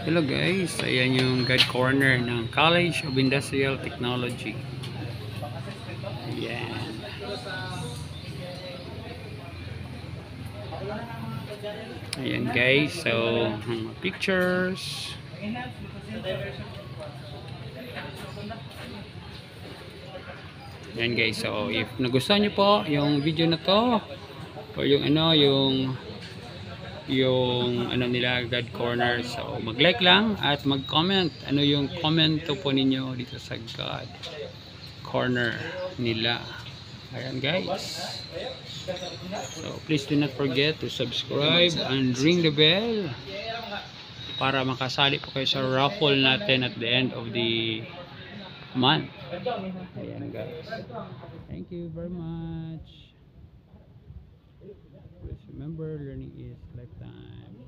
Hello guys, ayan yung guide corner ng College of Industrial Technology. Ayan. Ayan guys, so mga pictures. Ayan guys, so if nagustuhan nyo po yung video na to o yung ano nila guide corner, so mag-like lang at mag-comment ano yung comment po ninyo dito sa guide corner nila. Ayan guys, so please do not forget to subscribe and ring the bell para makasali po kayo sa raffle natin at the end of the month. Ayan guys, thank you very much. Please remember, learning is lifetime.